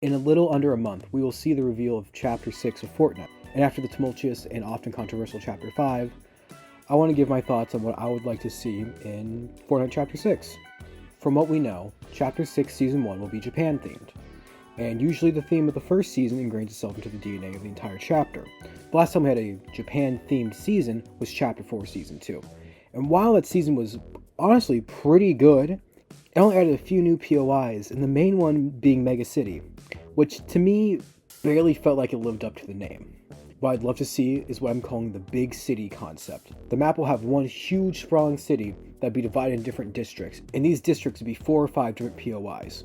In a little under a month, we will see the reveal of Chapter 6 of Fortnite, and after the tumultuous and often controversial Chapter 5, I want to give my thoughts on what I would like to see in Fortnite Chapter 6. From what we know, Chapter 6 Season 1 will be Japan-themed, and usually the theme of the first season ingrains itself into the DNA of the entire chapter. The last time we had a Japan-themed season was Chapter 4 Season 2, and while that season was honestly pretty good, it only added a few new POIs, and the main one being Mega City, which to me barely felt like it lived up to the name. What I'd love to see is what I'm calling the big city concept. The map will have one huge sprawling city that will be divided in different districts, and these districts will be 4 or 5 different POIs.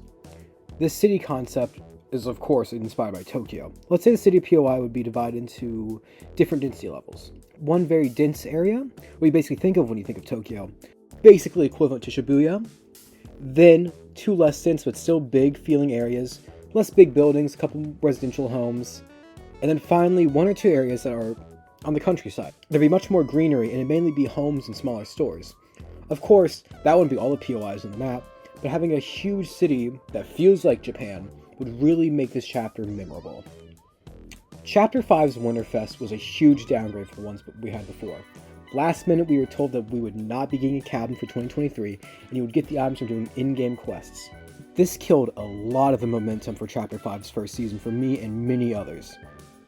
This city concept is of course inspired by Tokyo. Let's say the city POI would be divided into different density levels. One very dense area, what you basically think of when you think of Tokyo, basically equivalent to Shibuya. Then 2 less dense but still big feeling areas, less big buildings, a couple residential homes, and then finally 1 or 2 areas that are on the countryside. There'd be much more greenery and it'd mainly be homes and smaller stores. Of course, that wouldn't be all the POIs in the map, but having a huge city that feels like Japan would really make this chapter memorable. Chapter 5's Winterfest was a huge downgrade from the ones we had before. Last minute we were told that we would not be getting a cabin for 2023 and you would get the items from doing in-game quests. This killed a lot of the momentum for Chapter 5's first season for me and many others.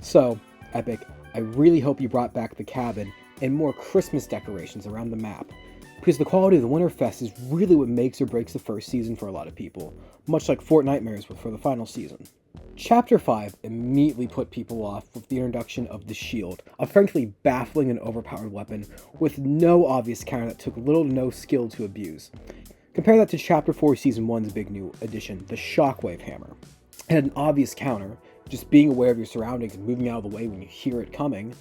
So, Epic, I really hope you brought back the cabin and more Christmas decorations around the map, because the quality of the Winterfest is really what makes or breaks the first season for a lot of people, much like Fortnitemares were for the final season. Chapter 5 immediately put people off with the introduction of the shield, a frankly baffling and overpowered weapon with no obvious counter that took little to no skill to abuse. Compare that to Chapter 4 Season 1's big new addition, the Shockwave Hammer. It had an obvious counter, just being aware of your surroundings and moving out of the way when you hear it coming.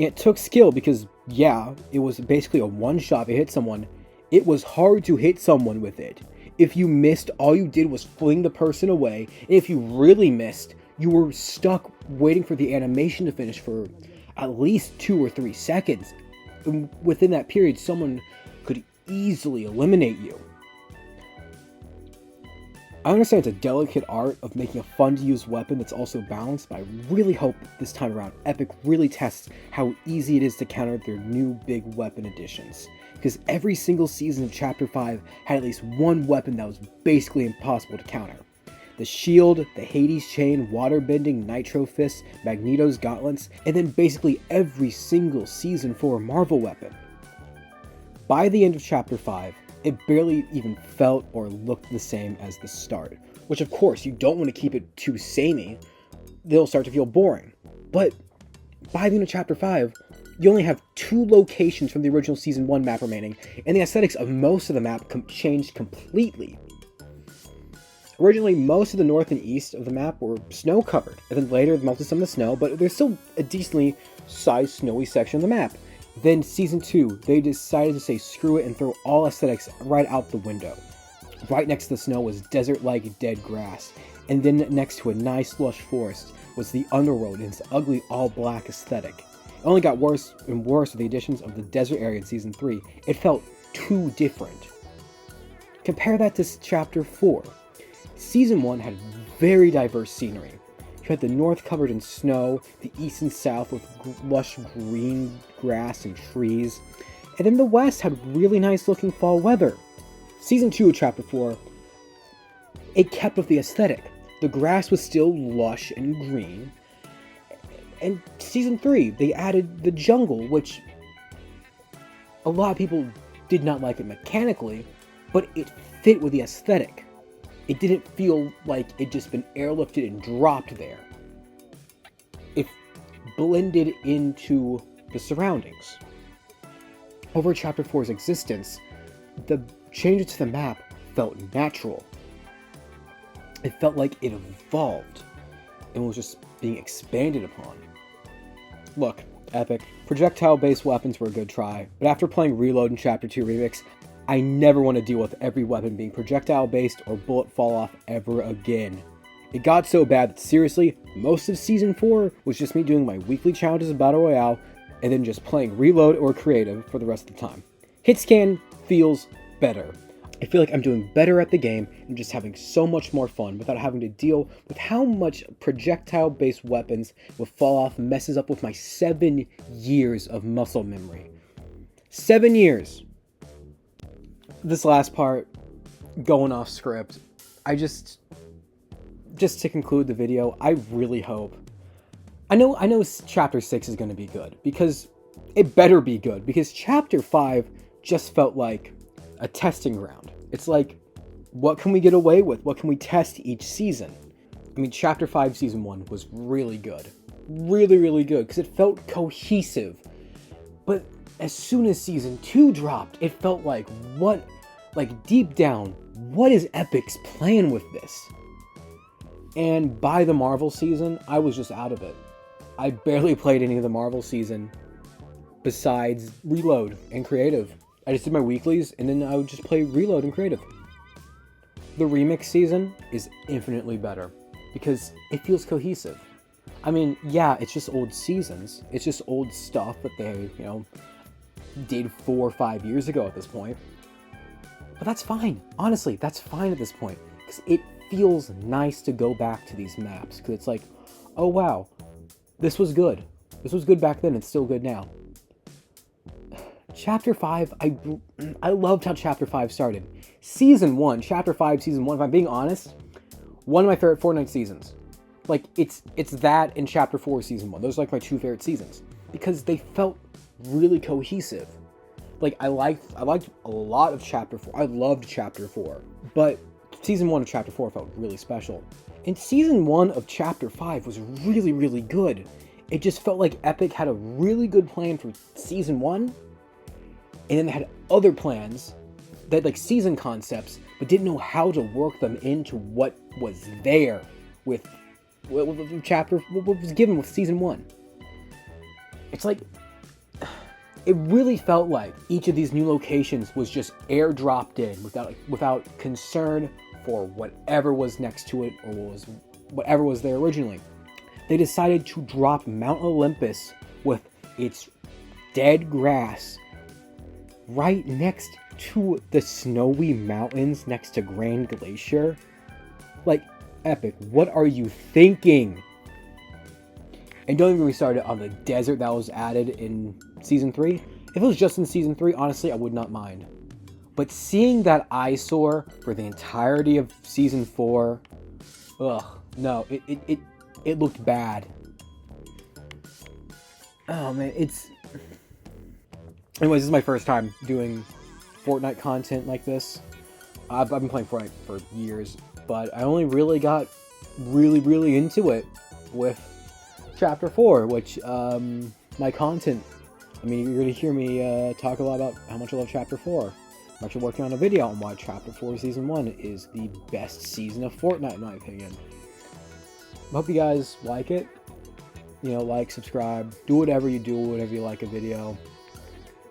And it took skill because, yeah, it was basically a one-shot. If it hit someone, it was hard to hit someone with it. If you missed, all you did was fling the person away. And if you really missed, you were stuck waiting for the animation to finish for at least 2 or 3 seconds. And within that period, someone could easily eliminate you. I understand it's a delicate art of making a fun-to-use weapon that's also balanced, but I really hope this time around Epic really tests how easy it is to counter their new big weapon additions. Because every single season of Chapter 5 had at least one weapon that was basically impossible to counter. The shield, the Hades chain, waterbending, nitro fists, Magneto's gauntlets, and then basically every single Season 4 Marvel weapon. By the end of Chapter 5, it barely even felt or looked the same as the start, which of course you don't want to keep it too samey, they'll start to feel boring. But by the end of Chapter 5, you only have 2 locations from the original Season 1 map remaining, and the aesthetics of most of the map changed completely. Originally, most of the north and east of the map were snow covered, and then later it melted some of the snow, but there's still a decently sized snowy section of the map. Then Season 2, they decided to say screw it and throw all aesthetics right out the window. Right next to the snow was desert-like dead grass, and then next to a nice lush forest was the underworld and its ugly all-black aesthetic. It only got worse and worse with the additions of the desert area in Season 3. It felt too different. Compare that to Chapter 4. Season 1 had very diverse scenery. You had the north covered in snow, the east and south with lush green grass and trees, and then the west had really nice looking fall weather. Season 2 of Chapter 4, it kept with the aesthetic. The grass was still lush and green, and Season 3, they added the jungle, which a lot of people did not like it mechanically, but it fit with the aesthetic. It didn't feel like it'd just been airlifted and dropped there. It blended into the surroundings. Over Chapter 4's existence, the changes to the map felt natural. It felt like it evolved and was just being expanded upon. Look, Epic, projectile-based weapons were a good try, but after playing Reload in Chapter 2 Remix, I never want to deal with every weapon being projectile-based or bullet fall-off ever again. It got so bad that seriously, most of Season 4 was just me doing my weekly challenges in Battle Royale, and then just playing Reload or Creative for the rest of the time. Hitscan feels better. I feel like I'm doing better at the game and just having so much more fun without having to deal with how much projectile-based weapons will fall off and messes up with my 7 years of muscle memory. 7 years! This last part, going off script, just to conclude the video, I really hope... I know Chapter 6 is going to be good, because it better be good, because Chapter 5 just felt like a testing ground. It's like, what can we get away with? What can we test each season? I mean, Chapter 5 Season 1 was really good. Really, really good, because it felt cohesive. But as soon as Season 2 dropped, it felt like, deep down, what is Epic's plan with this? And by the Marvel season, I was just out of it. I barely played any of the Marvel season besides Reload and Creative. I just did my weeklies, and then I would just play Reload and Creative. The Remix season is infinitely better, because it feels cohesive. I mean, yeah, it's just old seasons. It's just old stuff that they, did 4 or 5 years ago at this point. But that's fine. Honestly, that's fine at this point, because it feels nice to go back to these maps, because it's like, oh wow, this was good. This was good back then, it's still good now. Chapter 5, I loved how Chapter 5 started. Season 1, Chapter 5, Season 1, if I'm being honest, one of my favorite Fortnite seasons. Like, it's that and Chapter 4, Season 1. Those are like my 2 favorite seasons, because they felt really cohesive. Like, I liked a lot of Chapter 4. I loved Chapter 4, but Season 1 of Chapter 4 felt really special. And Season 1 of Chapter 5 was really, really good. It just felt like Epic had a really good plan for Season 1, and then they had other plans that like season concepts, but didn't know how to work them into what was there with what was given with Season 1. It's like, it really felt like each of these new locations was just airdropped in without concern for whatever was next to it or whatever was there originally. They decided to drop Mount Olympus with its dead grass right next to the snowy mountains next to Grand Glacier. Like, Epic, what are you thinking? And don't even get me started on the desert that was added in Season 3. If it was just in Season 3, honestly, I would not mind. But seeing that eyesore for the entirety of Season 4, ugh, no, it looked bad. Oh man, anyways, this is my first time doing Fortnite content like this. I've been playing Fortnite for years, but I only really got really into it with Chapter 4, which, my content, I mean, you're going to hear me talk a lot about how much I love Chapter 4. I'm actually working on a video on why Chapter 4 Season 1 is the best season of Fortnite, in my opinion. I hope you guys like it. Like, subscribe, do whatever you like a video.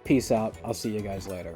Peace out. I'll see you guys later.